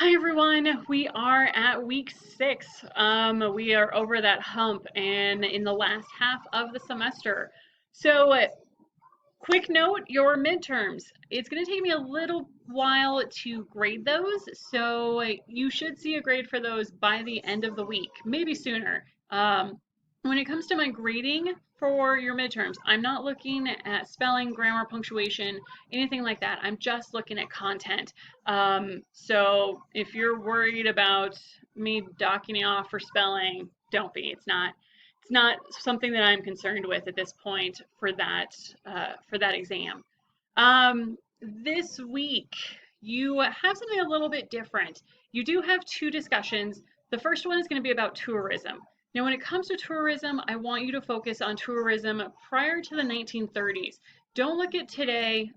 Hi everyone, we are at week 6. We are over that hump and in the last half of the semester. So, quick note, your midterms. It's going to take me a little while to grade those, so you should see a grade for those by the end of the week, maybe sooner. When it comes to my grading for your midterms, I'm not looking at spelling, grammar, punctuation, anything like that. I'm just looking at content. So if you're worried about me docking you off for spelling, don't be. It's not something that I'm concerned with at this point for that exam. This week you have something a little bit different. You do have two discussions. The first one is going to be about tourism. Now, when it comes to tourism, I want you to focus on tourism prior to the 1930s. Don't look at today.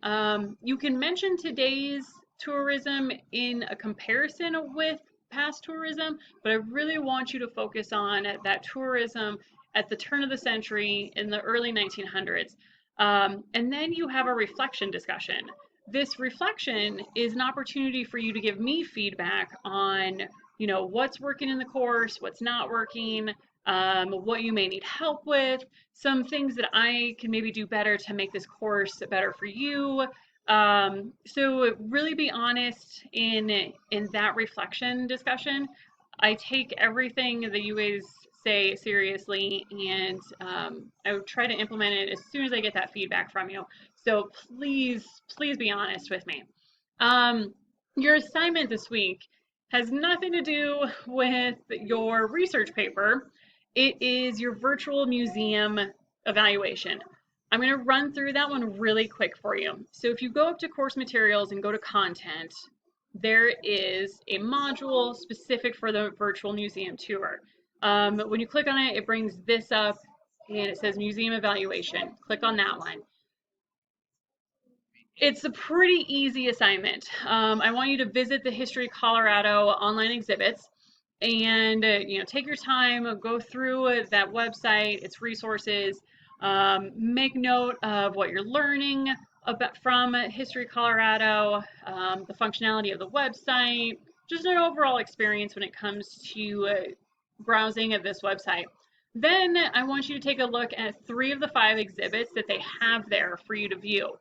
You can mention today's tourism in a comparison with past tourism, but I really want you to focus on that tourism at the turn of the century in the early 1900s. And then you have a reflection discussion. This reflection is an opportunity for you to give me feedback on, what's working in the course, what's not working, what you may need help with, some things that I can maybe do better to make this course better for you. So really be honest in that reflection discussion. I take everything that you guys say seriously, and I would try to implement it as soon as I get that feedback from you. So please be honest with me. Um, your assignment this week has nothing to do with your research paper. It is your virtual museum evaluation. I'm going to run through that one really quick for you. So if you go up to course materials and go to content, there is a module specific for the virtual museum tour. When you click on it, it brings this up and it says museum evaluation. Click on that one. It's a pretty easy assignment. I want you to visit the History Colorado online exhibits and take your time, go through that website, its resources, make note of what you're learning about from History Colorado, the functionality of the website, just an overall experience when it comes to browsing of this website. Then I want you to take a look at 3 of the 5 exhibits that they have there for you to view.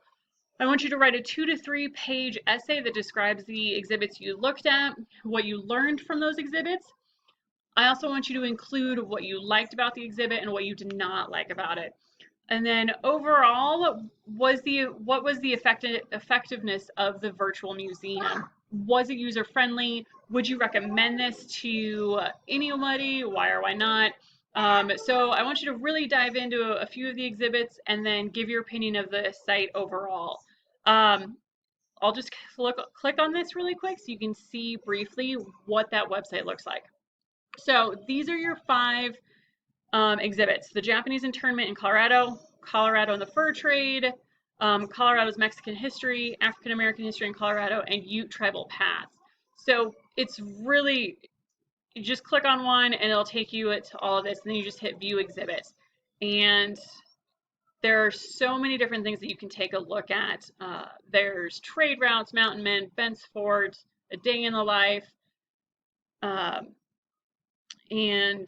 I want you to write a 2 to 3 page essay that describes the exhibits you looked at, what you learned from those exhibits. I also want you to include what you liked about the exhibit and what you did not like about it. And then overall, what was the effectiveness of the virtual museum? Was it user friendly? Would you recommend this to anybody? Why or why not? So I want you to really dive into a few of the exhibits and then give your opinion of the site overall. Um, I'll just click on this really quick so you can see briefly what that website looks like. So these are your 5 exhibits: the Japanese internment in Colorado, Colorado and the fur trade, Colorado's Mexican history, African American history in Colorado, and Ute tribal paths. So it's really, you just click on one and it'll take you to all of this, and then you just hit view exhibits. And there are so many different things that you can take a look at. There's trade routes, mountain men, Bent's Fort, a day in the life. Um, and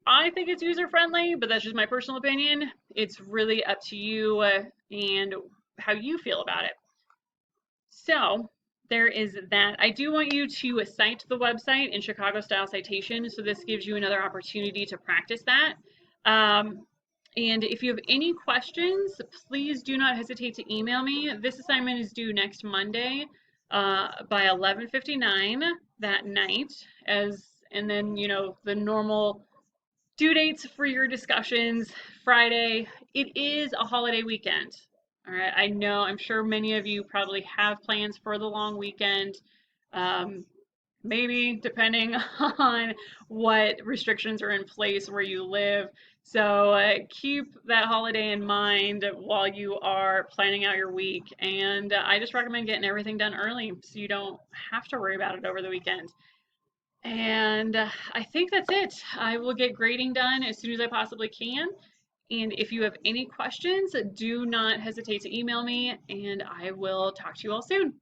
I think it's user friendly, but that's just my personal opinion. It's really up to you and how you feel about it. So there is that. I do want you to cite the website in Chicago style citation, so this gives you another opportunity to practice that. And if you have any questions, please do not hesitate to email me. This assignment is due next Monday by 11:59 that night, and then the normal due dates for your discussions. Friday. It is a holiday weekend. All right. I know, I'm sure many of you probably have plans for the long weekend. Um, Maybe depending on what restrictions are in place where you live. So keep that holiday in mind while you are planning out your week. And I just recommend getting everything done early so you don't have to worry about it over the weekend. And I think that's it. I will get grading done as soon as I possibly can. And if you have any questions, do not hesitate to email me, and I will talk to you all soon.